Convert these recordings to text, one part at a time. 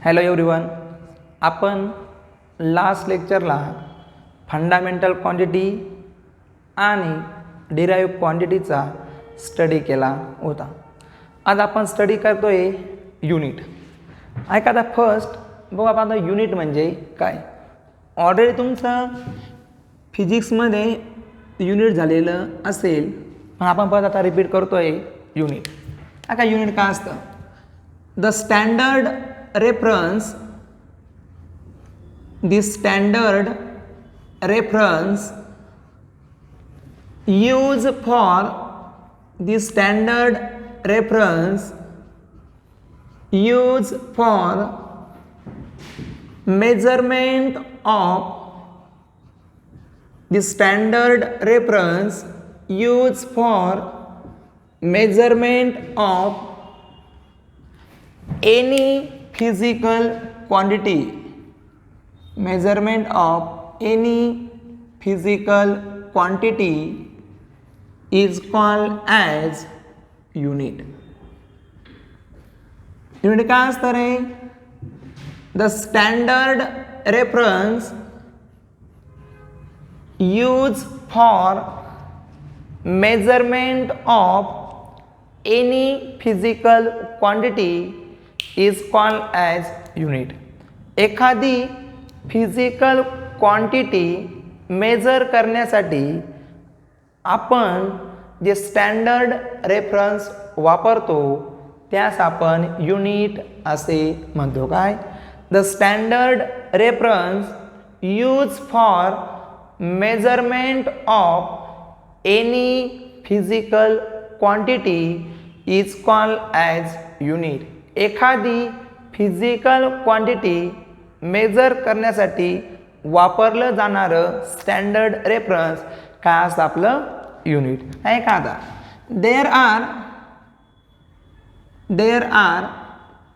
Hello everyone, आपण last लेक्चरला fundamental quantity आणि derive क्वांटिटीचा study केला होता. आज आपण स्टडी करतोय युनिट. ऐका आता फर्स्ट बघू आपण आता युनिट म्हणजे काय. ऑलरेडी तुमचं फिजिक्समध्ये युनिट झालेलं असेल, पण आपण परत आता रिपीट करतोय युनिट. ऐका युनिट काय असतं. The standard reference used for measurement of the standard reference used for measurement of any physical quantity. Measurement of any physical quantity is called as unit. Unit काय असतं रे? The standard reference used for measurement of any physical quantity is called as unit. एखादी physical quantity measure करण्यासाठी आपण जे standard reference वापरतो त्यास आपण unit असे म्हणतो. काय? The standard reference use for measurement of any physical quantity is called as unit. एखादी फिजिकल क्वांटिटी मेजर करण्यासाठी वापरलं जाणारं स्टँडर्ड रेफरन्स काय असतं? आपलं युनिट आहे का. आता देर आर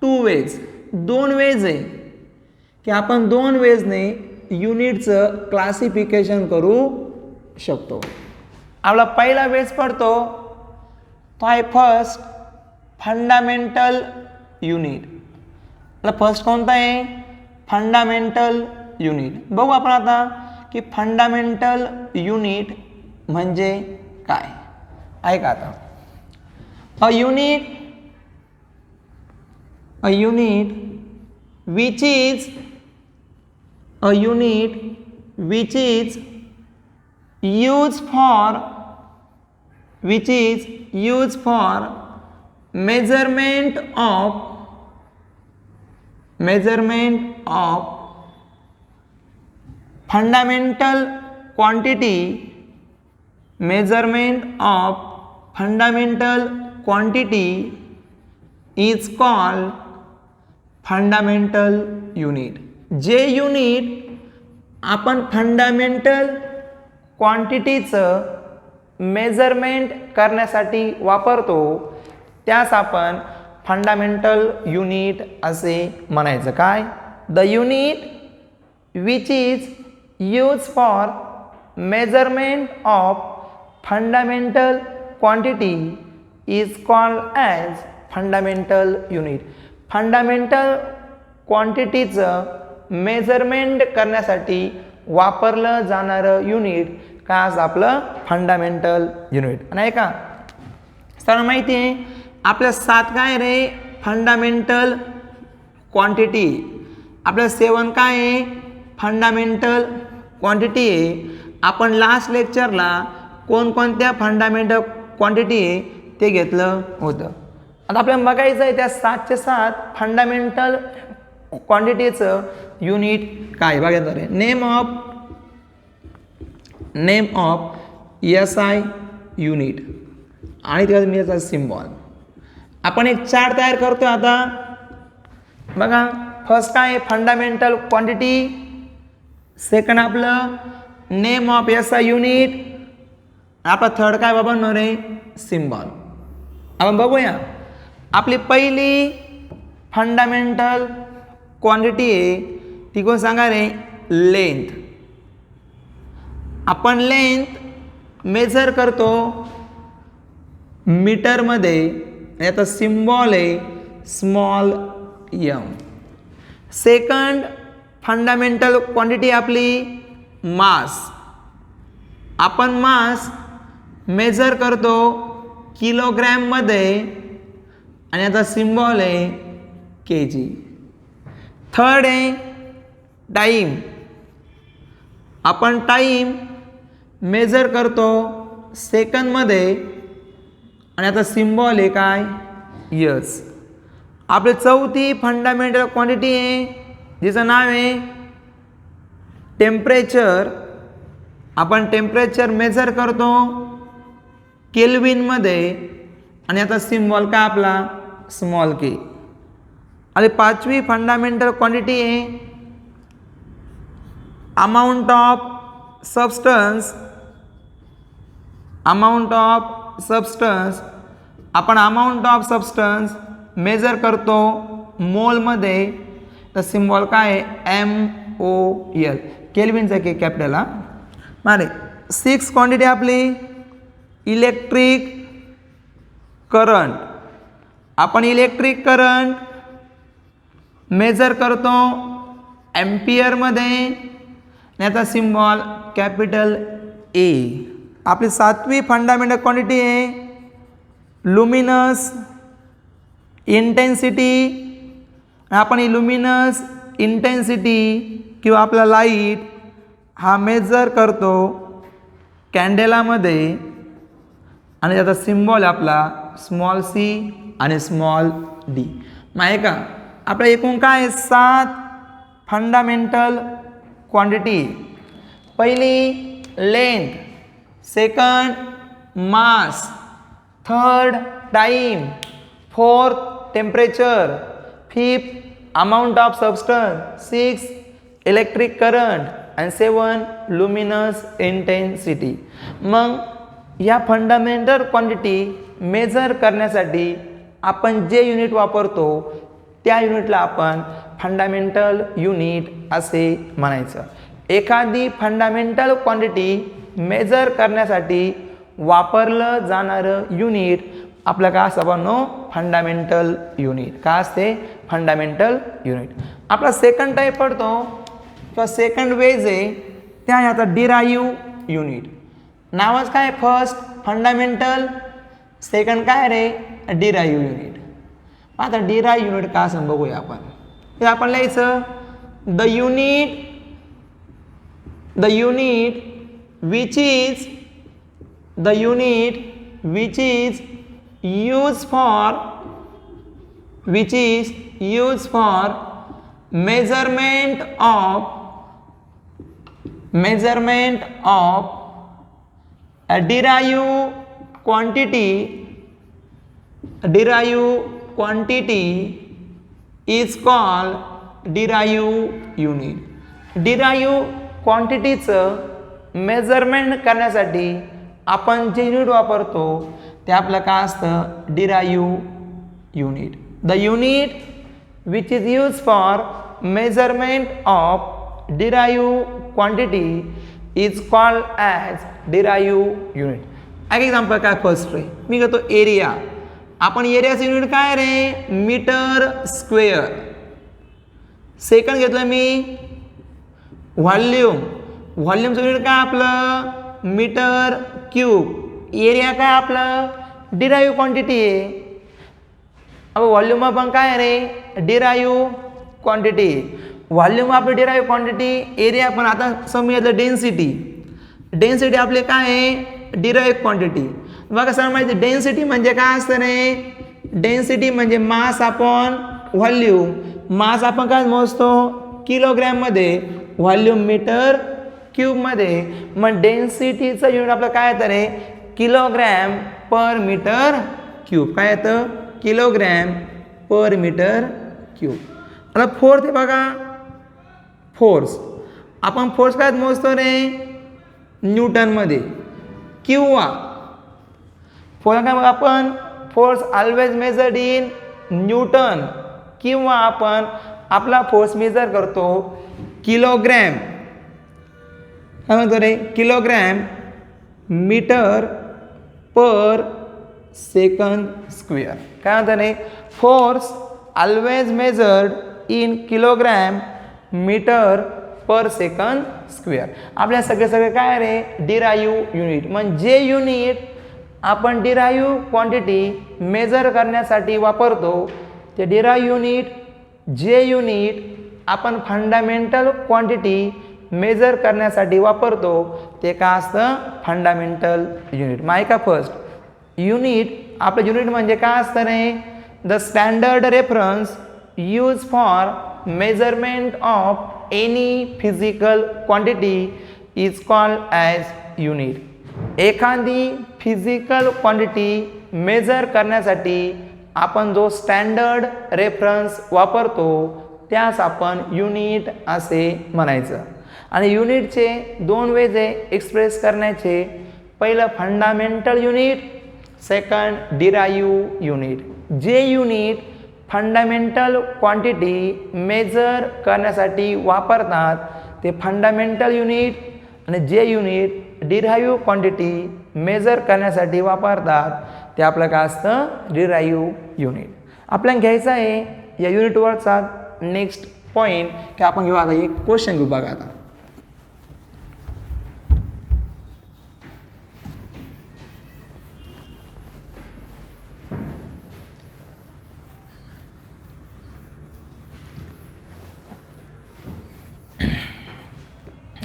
टू वेज. दोन वेज आहे की आपण दोन वेजने युनिटचं क्लासिफिकेशन करू शकतो. आपला पहिला वेज पडतो तो आहे फर्स्ट फंडामेंटल युनिट. आपला फर्स्ट कोणता आहे? Fundamental unit. बघू आपण आता की फंडामेंटल युनिट म्हणजे काय. ऐका आता. अ unit which is used for measurement of fundamental quantity is called fundamental unit. जे युनिट आपण फंडामेंटल क्वांटिटीचं मेजरमेंट करण्यासाठी वापरतो त्यास आपण फंडामेंटल युनिट असे म्हणायचं. काय? The unit which is use for measurement of fundamental quantity is called as fundamental unit. Fundamental क्वांटिटीचं मेजरमेंट करण्यासाठी वापरलं जाणारं युनिट काय असं? आपलं फंडामेंटल युनिट. नाही का सर माहिती आहे आपल्या 7 काय रे फंडामेंटल क्वांटिटी. आपल्या 7 काय आहे? फंडामेंटल क्वांटिटी आहे. आपण लास्ट लेक्चरला कोणकोणत्या फंडामेंटल क्वांटिटी आहे ते घेतलं होतं. आता आपल्याला बघायचं आहे त्या 7चे 7 फंडामेंटल क्वांटिटीचं युनिट काय बघायचं आहे. नेम ऑफ SI युनिट आणि त्याचा मी याचा सिम्बॉल. आपण एक चार्ट तयार करतो आता. बघा फर्स्ट काय आहे? Fundamental quantity. सेकंड आपलं नेम ऑफ SI युनिट. आपला थर्ड काय बाबा न रे? सिम्बॉल. आपण बघूया. आपली पहिली फंडामेंटल क्वांटिटी आहे ती कोण सांगा रे? लेंथ. आपण लेंथ मेजर करतो मीटरमध्ये. याचा सिम्बॉल आहे small m. Second fundamental quantity आपली मास. आपण मास मेजर करतो किलोग्रॅममध्ये आणि याचा सिम्बॉल आहे kg. थर्ड आहे टाईम. आपण टाईम मेजर करतो सेकंदमध्ये आणि याचा सिम्बॉल आहे काय यस. आपली चौथी फंडामेंटल क्वांटिटी आहे जिचं नाव आहे टेम्परेचर. आपण टेम्परेचर मेजर करतो केल्विनमध्ये आणि याचा सिम्बॉल काय आपला स्मॉल के. आणि पाचवी फंडामेंटल क्वांटिटी आहे amount of substance. Amount of substance. आपण अमाऊंट ऑफ सबस्टन्स मेजर करतो मोलमध्ये. तर सिम्बॉल काय आहे MOL. केल्विनचा के कॅपिटल हा. मारे 6 क्वांटिटी आपली इलेक्ट्रिक करंट. आपण इलेक्ट्रिक करंट मेजर करतो एम्पियरमध्ये. याचा सिम्बॉल कॅपिटल A. आपली 7वी फंडामेंटल क्वांटिटी आहे लुमिनस इंटेन्सिटी. आपण ही लुमिनस इंटेन्सिटी किंवा आपला लाईट हा मेजर करतो कॅन्डेलामध्ये आणि त्याचा सिम्बॉल आपला स्मॉल c आणि स्मॉल d. माहिती का आपल्या एकूण काय 7 फंडामेंटल क्वांटिटी. पहिली length, second mass, third time, fourth temperature, fifth amount of substance, 6 electric current आणि 7 लुमिनस इंटेन्सिटी. मग या फंडामेंटल क्वांटिटी मेजर करण्यासाठी आपण जे युनिट वापरतो त्या युनिटला आपण फंडामेंटल युनिट असे म्हणायचं. एखादी फंडामेंटल क्वांटिटी मेजर करण्यासाठी वापरलं जाणारं युनिट आपलं काय असतं बनव फंडामेंटल युनिट. काय असते फंडामेंटल युनिट. आपला सेकंड टाईप पडतो किंवा सेकंड वेज आहे त्या याचा डिराईव्ह युनिट. नावच काय फर्स्ट फंडामेंटल, सेकंड काय रे डिराईव्ह युनिट. आता डिराईव्ह युनिट का असं बघूया आपण. ते आपण लिहायचं the unit which is used for measurement of a derived quantity is called derived unit. derived क्वांटिटीचं मेजरमेंट करण्यासाठी आपण जे युनिट वापरतो ते आपलं काय असतं derive unit. The unit which is use for measurement of derive quantity is called as derive unit. एक एक्झाम्पल काय फर्स्ट रे मी घेतो एरिया. आपण एरियाचं युनिट काय रे मीटर स्क्वेअर. सेकंड घेतलं मी व्हॉल्यूमचं युनिट काय आपलं मीटर क्यूब. एरिया काय आपलं डिराईव्ह क्वांटिटी आहे. अब व्हॉल्यूम आपण काय रे डिराईव्ह क्वांटिटी. व्हॉल्यूम आपली डिराईव्ह क्वांटिटी, एरिया पण आता समजलं डेन्सिटी आपले काय आहे डिराईव्ह क्वांटिटी. बघा सर माहिती डेन्सिटी म्हणजे काय असतं रे डेन्सिटी म्हणजे मास अपॉन व्हॉल्यूम. मास आपण काय मोजतो किलोग्रॅममध्ये, व्हॉल्यूम मीटर क्यूबमध्ये. मग डेन्सिटीचं युनिट आपलं काय येतं रे किलोग्रॅम पर मीटर क्यूब. काय येतं किलोग्रॅम पर मीटर क्यूब. आता फोर्थ आहे बघा फोर्स. आपण फोर्स काय मोजतो रे न्यूटनमध्ये किंवा फोर्स काय बघा आपण force always measured in newton किंवा आपण आपला फोर्स मेजर करतो किलोग्रॅम. काय म्हणतो रे kilogram metre per second square. काय म्हणतो रे force always measured in kilogram metre per second square. आपल्या सगळे काय रे डिराईव्ह युनिट. म्हणजे युनिट आपण डिराईव्ह क्वांटिटी मेजर करण्यासाठी वापरतो ते डिराईव्ह युनिट. जे युनिट आपण फंडामेंटल क्वांटिटी मेजर करण्यासाठी वापरतो ते काय असतं फंडामेंटल युनिट. माहिती का फर्स्ट युनिट आपलं युनिट म्हणजे काय असतं रे the standard reference use for measurement of any physical quantity is called as unit. एखादी फिजिकल क्वांटिटी मेजर करण्यासाठी आपण जो स्टँडर्ड रेफरन्स वापरतो त्यास आपण युनिट असे म्हणायचं. आणि युनिटचे दोन वेज आहे एक्सप्रेस करण्याचे. पहिलं fundamental unit, second derive unit. जे युनिट फंडामेंटल क्वांटिटी मेजर करण्यासाठी वापरतात ते फंडामेंटल युनिट आणि जे युनिट डिराईव्ह क्वांटिटी मेजर करण्यासाठी वापरतात ते आपलं काय असतं डिराईव्ह युनिट. आपल्याला घ्यायचं आहे या युनिटवरचा नेक्स्ट पॉईंट की आपण घेऊ आता एक क्वेश्चन घेऊ बघा. आता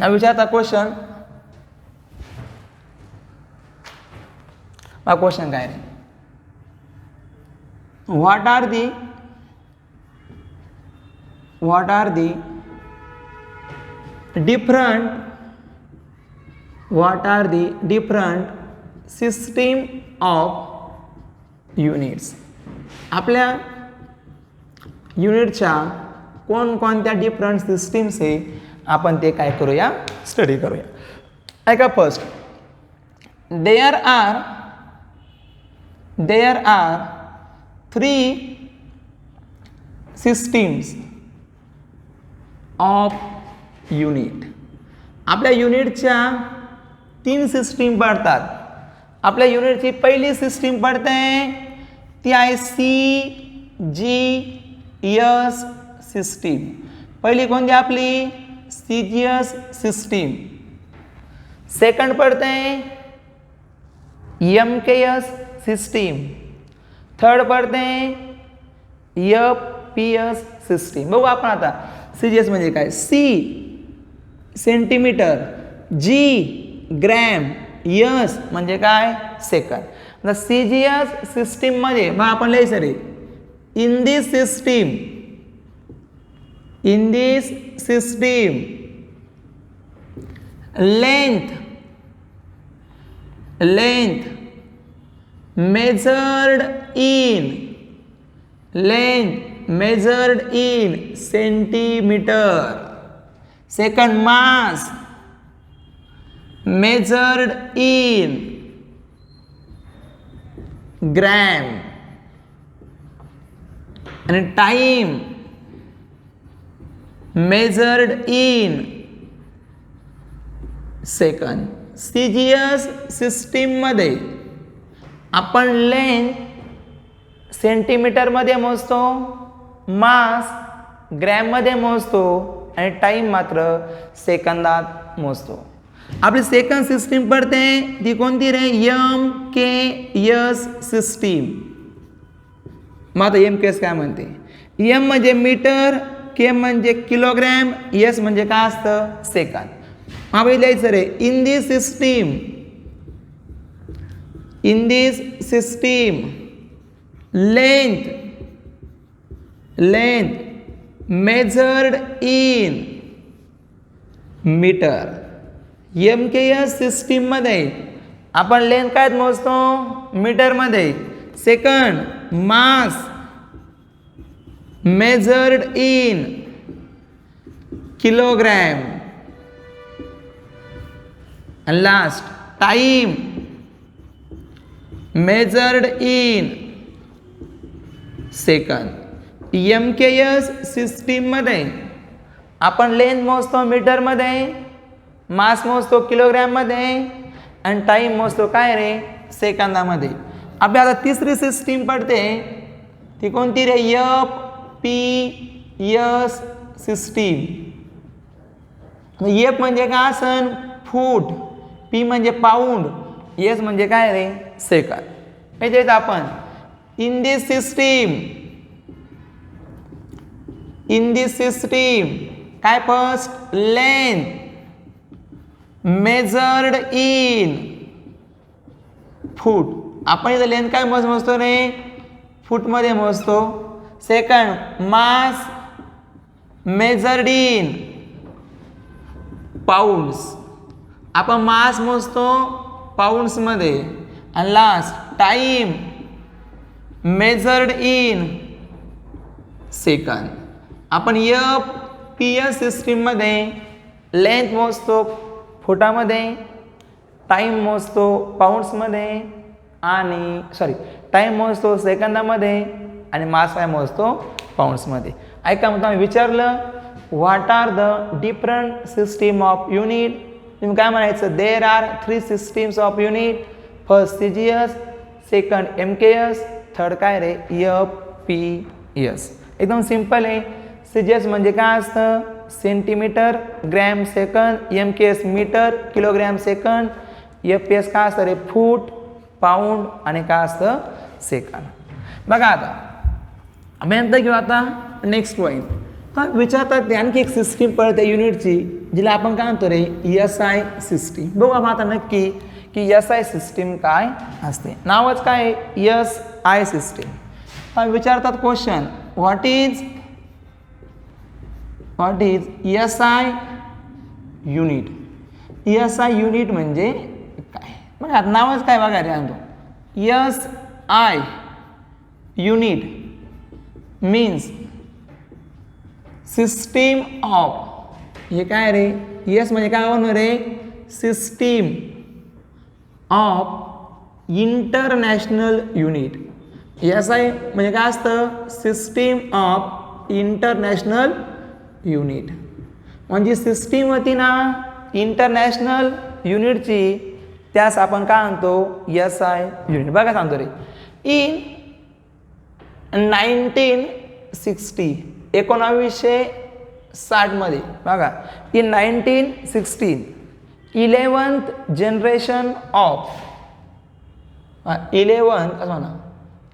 विचारता क्वेश्चन. हा क्वेश्चन काय रे what are the different system of units. आपल्या युनिटच्या कोणकोणत्या डिफरंट सिस्टीम्स आहे आपण ते काय करूया स्टडी करूया. ऐका first there are 3 systems of unit. आपल्या युनिटच्या 3 सिस्टीम पडतात. आपल्या युनिटची पहिली सिस्टीम पडते ती आहे CGS सिस्टीम. पहिली कोणती आपली CGS सिस्टीम. सेकंड पडते MKS सिस्टीम. थर्ड पडते FPS सिस्टीम. बघू आपण आता CGS म्हणजे काय. C centimetre, G gram, S म्हणजे काय सेकंद. आता CGS सिस्टीम मध्ये मग आपण लिहायचं रे in this system length measured in centimeter. Second mass measured in gram. And time measured in second. CGS system मध्ये आपण लेंथ सेंटीमीटर मध्ये मोजतो, मास ग्रॅम मध्ये मोजतो आणि टाइम मात्र सेकंदात मोजतो. आपली सेकंड सिस्टीम पडते ती कोणती रे MKS सिस्टीम. मग आता MKS काय म्हणते. M म्हणजे मीटर, K म्हणजे किलोग्रॅम, S म्हणजे काय असतं सेकंद. आपण लिहायचं रे in this system length measured in metre. MKS system मध्ये आपण लेंथ काय मोजतो मीटर मध्ये. Second mass measured in kilogram. and last time measured in second. MKS system मध्ये आपण लेंथ मोजतो मीटर मध्ये, मास मोजतो किलोग्रॅम मध्ये आणि टाइम मोजतो काय रे सेकंदामध्ये. आपल्याला तिसरी सिस्टीम पडते ती कोणती रे एस सिस्टीम. एफ म्हणजे काय असन फूट, पी म्हणजे पाऊंड, एस म्हणजे काय रे सेकंद. म्हणजे आपण इन दिस सिस्टीम काय फर्स्ट लेंथ मेजर्ड इन फूट. आपण इथं लेंथ काय मोजतो रे फूटमध्ये मोजतो. Second mass measured in Pond's, आपण मास मोजतो पाऊंड्समध्ये. आणि last time measured in second. आपण एफ पी एस सिस्टीममध्ये लेंथ मोजतो फुटामध्ये, टाईम मोजतो पाऊंड्समध्ये आणि टाईम मोजतो सेकंदामध्ये आणि मास काय मोजतो पाऊंड्समध्ये. ऐका मग तुम्ही विचारलं what are the different system of unit. तुम्ही काय म्हणायचं there are 3 systems of unit. First CGS, second MKS, third काय रे FPS. एकदम सिंपल आहे. CGS म्हणजे काय असतं centimetre gram second, MKS metre kilogram second, FPS काय असतं रे फूट पाऊंड आणि काय असतं सेकंद. बघा आता आम्ही नंतर घेऊ आता नेक्स्ट पॉईंट. विचारतात आणखी एक सिस्टीम पडते युनिटची जिला आपण काय म्हणतो रे SI सिस्टीम. बघू आपण आता नक्की की SI सिस्टीम काय असते. नावच काय SI सिस्टीम. विचारतात question what is SI unit. SI unit म्हणजे काय बघा नावच काय बघा रे आणतो. SI unit means system of. हे काय रे यस म्हणजे काय होणार रे system of international unit. SI म्हणजे काय असतं सिस्टीम ऑफ इंटरनॅशनल युनिट. म्हणजे सिस्टीम होती ना इंटरनॅशनल युनिटची त्यास आपण काय म्हणतो SI युनिट. बघा सांगतो रे इन 1960 1960 मध्ये बघा इन 1916 11th जनरेशन ऑफ 11 कसं म्हणा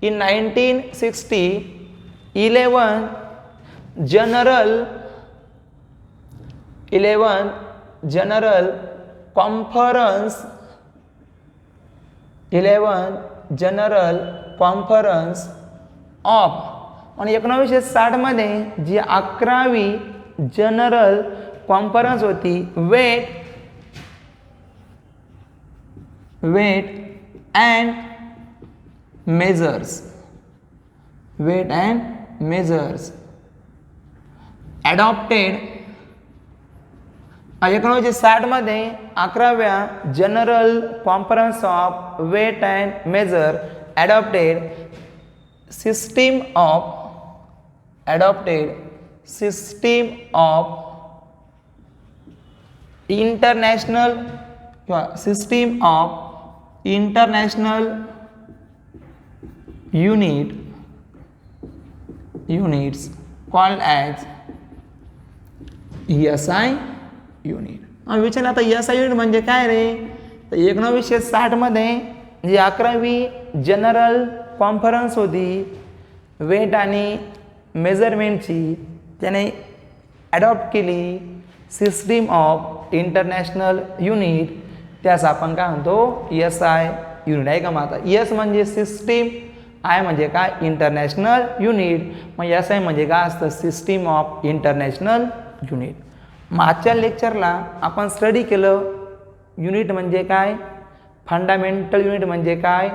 in 1960 11 general conference 11 general conference of. आणि 1960 मध्ये जी 11वी जनरल कॉन्फरन्स होती वेट अँड मेजर्स ॲडॉप्टेड. 1960 मध्ये 11व्या general conference of weight and measure adopted system of international किंवा system of international units called as SI unit. विचारलं आता SI युनिट म्हणजे काय रे तर 1960 मध्ये जी 11वी जनरल कॉन्फरन्स होती वेट आणि मेजरमेंटची त्याने ॲडॉप्ट केली सिस्टीम ऑफ इंटरनॅशनल युनिट त्यास आपण काय म्हणतो SI युनिट. आहे का मग आता S म्हणजे सिस्टीम I म्हणजे काय इंटरनॅशनल युनिट मग SI म्हणजे काय असतं सिस्टीम ऑफ इंटरनॅशनल युनिट. मागच्या लेक्चरला आपण स्टडी केलं युनिट म्हणजे काय फंडामेंटल युनिट म्हणजे काय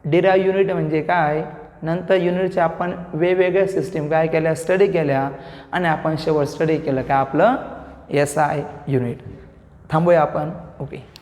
डिराइव युनिट म्हणजे काय. नंतर युनिटच्या आपण वेगवेगळ्या सिस्टीम काय केल्या स्टडी केल्या आणि आपण शेवट स्टडी केलं काय आपलं SI युनिट. थांबूया आपण ओके.